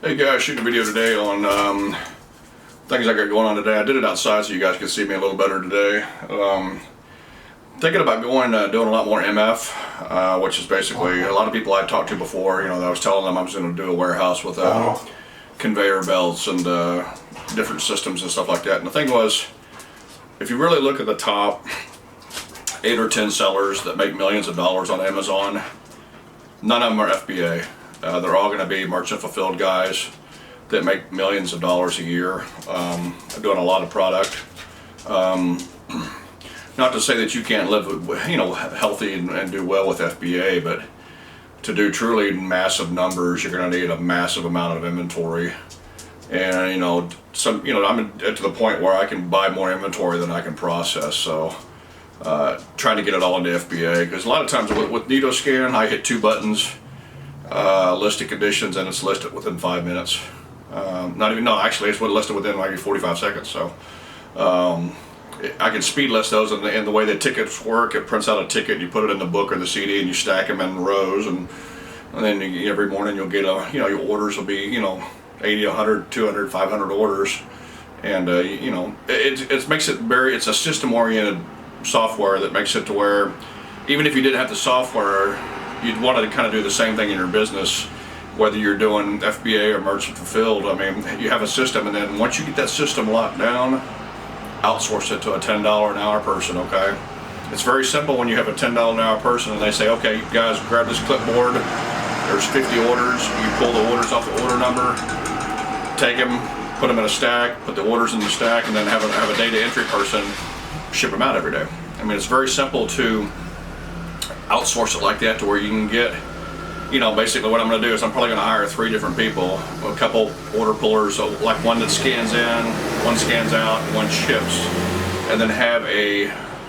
Hey guys, shooting a video today on things I got going on today. I did it outside so you guys can see me a little better today. Thinking about doing a lot more MF, which is basically a lot of people I've talked to before. I was telling them I was going to do a warehouse with conveyor belts and different systems and stuff like that. And the thing was, if you really look at the top 8 or 10 sellers that make millions of dollars on Amazon, none of them are FBA. They're all going to be merchant fulfilled guys that make millions of dollars a year, doing a lot of product. Not to say that you can't live, healthy and do well with FBA, but to do truly massive numbers, you're going to need a massive amount of inventory. And I'm to the point where I can buy more inventory than I can process. So trying to get it all into FBA, because a lot of times with NitoScan, I hit 2 buttons. Listed conditions, and it's listed within 5 minutes. Actually it's listed within maybe 45 seconds. So I can speed list those, and the way the tickets work, it prints out a ticket, you put it in the book or the CD, and you stack them in rows, and then every morning you'll get your orders will be 80, 100, 200, 500 orders, and it makes it it's a system oriented software that makes it to where even if you didn't have the software, you'd want to kind of do the same thing in your business, whether you're doing FBA or merchant fulfilled. I mean, you have a system, and then once you get that system locked down, outsource it to a $10 an hour person, okay? It's very simple when you have a $10 an hour person and they say, okay, you guys grab this clipboard, there's 50 orders, you pull the orders off the order number, take them, put them in a stack, put the orders in the stack, and then have a data entry person ship them out every day. I mean, it's very simple to outsource it like that, to where you can get, basically what I'm going to do is I'm probably going to hire 3 different people, a couple order pullers, so like one that scans in, one scans out, one ships, and then have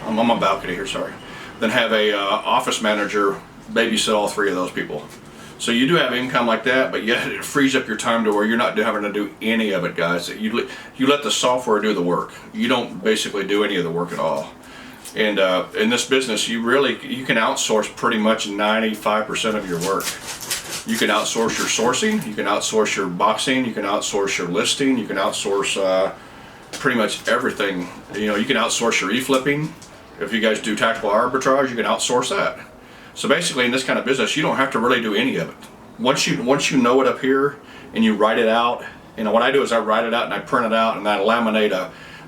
I'm on my balcony here, sorry, then have a office manager babysit all 3 of those people. So you do have income like that, but yet it frees up your time to where you're not having to do any of it, guys. You let the software do the work. You don't basically do any of the work at all. And in this business, you can outsource pretty much 95% of your work. You can outsource your sourcing, you can outsource your boxing, you can outsource your listing, you can outsource pretty much everything. You can outsource your e-flipping. If you guys do tactical arbitrage, you can outsource that. So basically, in this kind of business, you don't have to really do any of it. Once you know it up here and you write it out, what I do is I write it out and I print it out and I laminate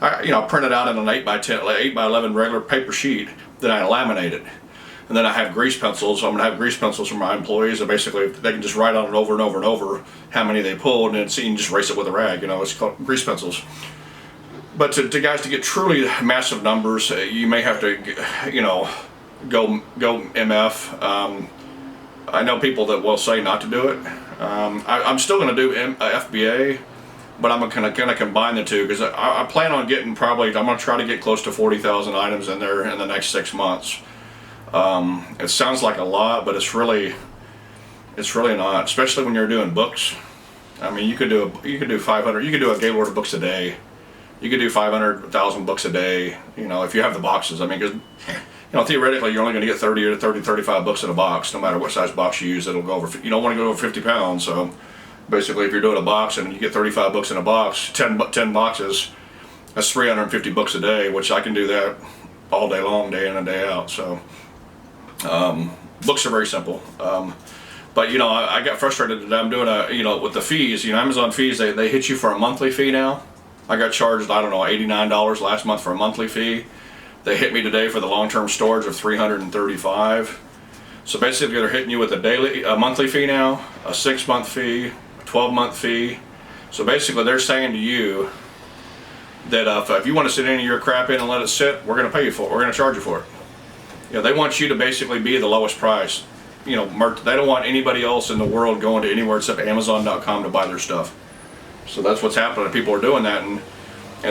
I print it out in an 8x10, 8x11 regular paper sheet. Then I laminate it, and then I have grease pencils. So I'm gonna have grease pencils for my employees, and basically they can just write on it over and over and over how many they pulled, and you can just erase it with a rag. It's called grease pencils. But to guys to get truly massive numbers, you may have to, go MF. I know people that will say not to do it. I'm still gonna do FBA. But I'm gonna combine the two, because I plan on getting I'm gonna try to get close to 40,000 items in there in the next 6 months. It sounds like a lot, but it's really not. Especially when you're doing books. I mean, you could do 500. You could do a gay of books a day. You could do 500,000 books a day. If you have the boxes. I mean, because theoretically you're only going to get 35 books in a box, no matter what size box you use. It'll go over. You don't want to go over 50 pounds, so. Basically, if you're doing a box and you get 35 books in a box, 10 boxes, that's 350 books a day, which I can do that all day long, day in and day out. So, books are very simple. But I got frustrated that I'm doing with the fees. Amazon fees, they hit you for a monthly fee now. I got charged, I don't know, $89 last month for a monthly fee. They hit me today for the long-term storage of $335. So basically, they're hitting you with a monthly fee now, a 6-month fee, 12-month fee. So basically they're saying to you that if you want to sit any of your crap in and let it sit, we're going to pay you for it. We're going to charge you for it. They want you to basically be the lowest price. They don't want anybody else in the world going to anywhere except Amazon.com to buy their stuff. So that's what's happening. People are doing that, and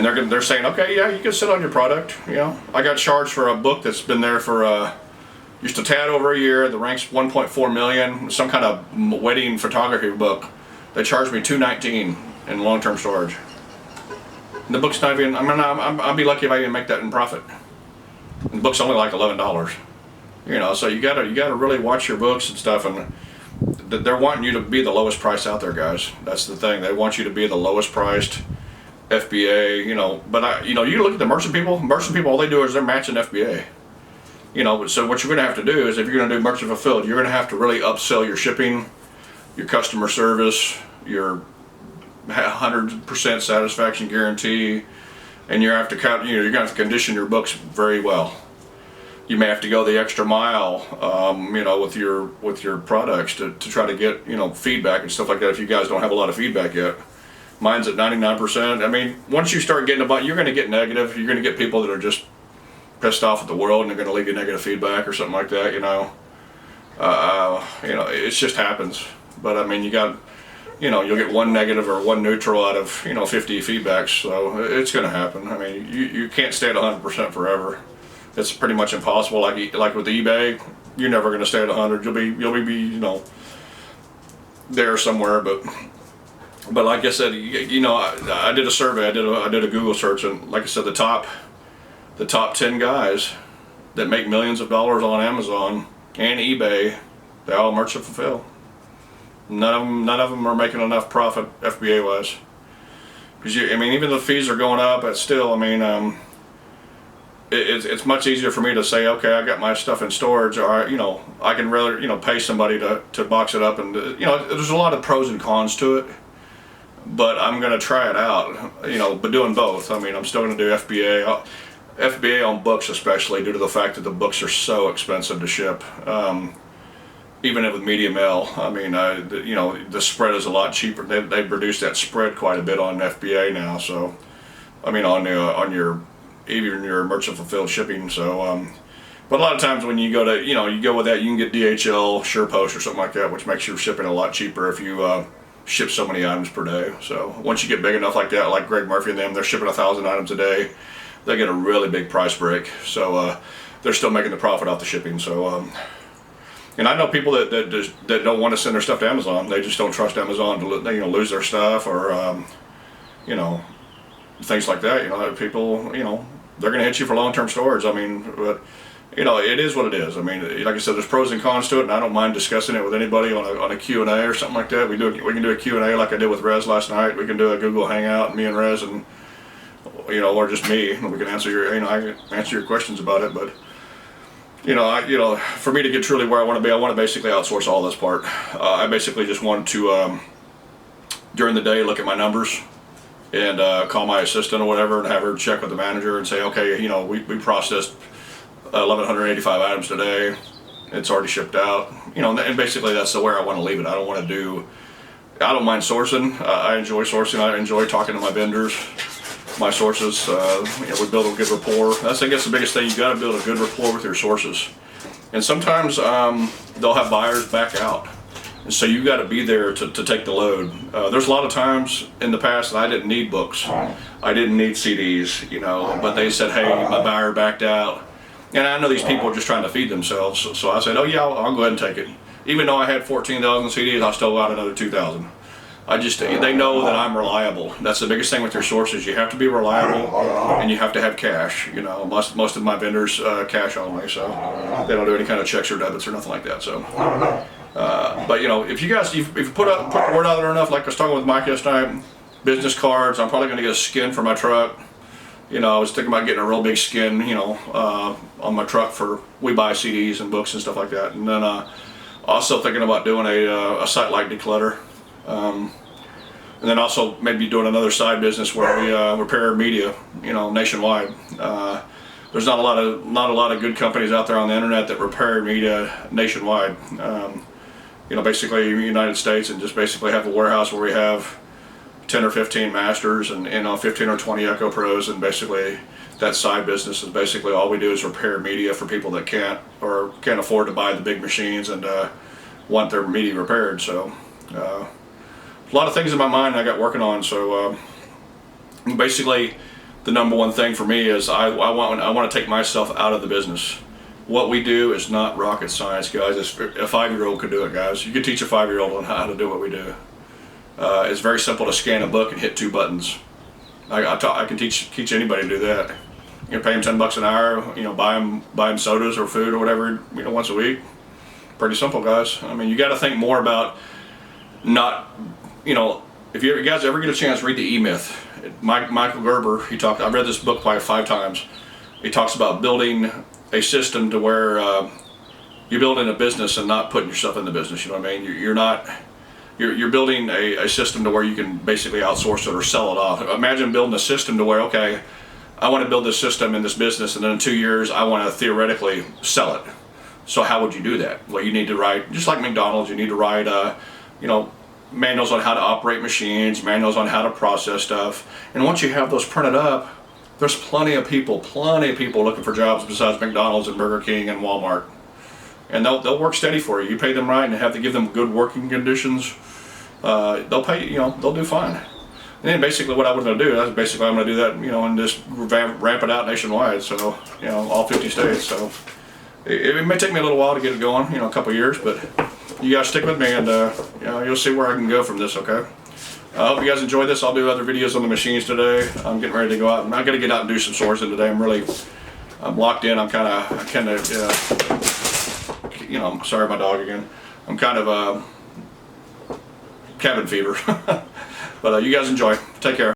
they're saying, okay, yeah, you can sit on your product. I got charged for a book that's been there for just a tad over a year. The rank's 1.4 million. Some kind of wedding photography book. They charged me $219 in long-term storage. And the book's not even. I'll be lucky if I even make that in profit. And the book's only like $11. So you gotta really watch your books and stuff. And they're wanting you to be the lowest price out there, guys. That's the thing. They want you to be the lowest priced FBA, but you look at the merchant people, all they do is they're matching FBA. So what you're going to have to do is, if you're going to do merchant fulfilled, you're going to have to really upsell your shipping, your customer service, your 100% satisfaction guarantee, and you're going to have to condition your books very well. You may have to go the extra mile, with your products to try to get, feedback and stuff like that. If you guys don't have a lot of feedback yet, mine's at 99%. I mean, once you start getting you're going to get negative. You're going to get people that are just pissed off at the world, and they're going to leave you negative feedback or something like that. It just happens. But I mean, you'll get one negative or one neutral out of 50 feedbacks. So it's going to happen. I mean, you can't stay at 100% forever. It's pretty much impossible. Like with eBay, you're never going to stay at 100. You'll be there somewhere. But like I said, I did a survey. I did a Google search, and like I said, the top 10 guys that make millions of dollars on Amazon and eBay, they all merchant fulfill. None of them are making enough profit FBA wise. Because even the fees are going up, but still, it's much easier for me to say, okay, I got my stuff in storage, or I can rather pay somebody to box it up, and there's a lot of pros and cons to it. But I'm gonna try it out, but doing both. I'm still gonna do FBA on books, especially due to the fact that the books are so expensive to ship. Even with media mail, the spread is a lot cheaper. They've reduced that spread quite a bit on FBA now. So, on your merchant fulfilled shipping. So, but a lot of times when you go to, you go with that, you can get DHL, SurePost, or something like that, which makes your shipping a lot cheaper if you ship so many items per day. So once you get big enough like that, like Greg Murphy and them, they're shipping 1,000 items a day. They get a really big price break. So they're still making the profit off the shipping. So. And I know people that don't want to send their stuff to Amazon. They just don't trust Amazon to lose their stuff, or things like that. People they're going to hit you for long-term storage. But it is what it is. Like I said, there's pros and cons to it, and I don't mind discussing it with anybody on a Q&A or something like that. We can do a Q&A like I did with Rez last night. We can do a Google Hangout, me and Rez, and or just me. We can answer I can answer your questions about it, but. For me to get truly where I want to be, I want to basically outsource all this part. I basically just want to, during the day, look at my numbers and call my assistant or whatever and have her check with the manager and say, okay, we processed 1,185 items today. It's already shipped out. And basically that's where I want to leave it. I don't mind sourcing. I enjoy sourcing. I enjoy talking to my vendors. My sources, we build a good rapport. I think that's the biggest thing. You got to build a good rapport with your sources. And sometimes they'll have buyers back out, and so you got to be there to take the load. There's a lot of times in the past that I didn't need books, I didn't need CDs, but they said, hey, my buyer backed out, and I know these people are just trying to feed themselves. So I said, oh yeah, I'll go ahead and take it. Even though I had 14,000 CDs, I still got another 2,000. They know that I'm reliable. That's the biggest thing with your sources. You have to be reliable, and you have to have cash. Most of my vendors cash only, so they don't do any kind of checks or debits or nothing like that. So, but if you put the word out there enough, like I was talking with Mike yesterday, business cards. I'm probably going to get a skin for my truck. I was thinking about getting a real big skin, on my truck for we buy CDs and books and stuff like that. And then also thinking about doing a site like declutter. And then also maybe doing another side business where we repair media, nationwide. There's not a lot of good companies out there on the internet that repair media nationwide. Basically United States, and just basically have a warehouse where we have 10 or 15 masters and 15 or 20 Echo Pros, and basically that side business is basically all we do is repair media for people that can't afford to buy the big machines and want their media repaired. So. A lot of things in my mind I got working on. So basically, the number one thing for me is I want to take myself out of the business. What we do is not rocket science, guys. A 5-year-old could do it, guys. You could teach a 5-year-old on how to do what we do. It's very simple to scan a book and hit 2 buttons. I can teach anybody to do that. Pay them $10 an hour. Buy them sodas or food or whatever. Once a week. Pretty simple, guys. I mean, you got to think more about not, you know, if you guys ever get a chance, read the E-Myth. Michael Gerber, I've read this book probably 5 times. He talks about building a system to where you're building a business and not putting yourself in the business. You know what I mean? You're building a system to where you can basically outsource it or sell it off. Imagine building a system to where, okay, I want to build this system in this business, and then in 2 years I want to theoretically sell it. So how would you do that? Well, you need to write, just like McDonald's, you need to write, you know, manuals on how to operate machines, manuals on how to process stuff. And once you have those printed up, there's plenty of people looking for jobs besides McDonald's and Burger King and Walmart. And they'll work steady for you. You pay them right and have to give them good working conditions. They'll pay, you know, they'll do fine. And then basically what I was going to do, I'm going to do that, you know, and just ramp it out nationwide. So, you know, all 50 states. So it may take me a little while to get it going, you know, a couple years, but you guys stick with me, and you know, you'll see where I can go from this. Okay. I hope you guys enjoyed this. I'll do other videos on the machines today. I'm getting ready to go out. I'm got to get out and do some sourcing today. I'm locked in. I'm kind of, you know, I'm sorry, my dog again. I'm kind of cabin fever. But you guys enjoy. Take care.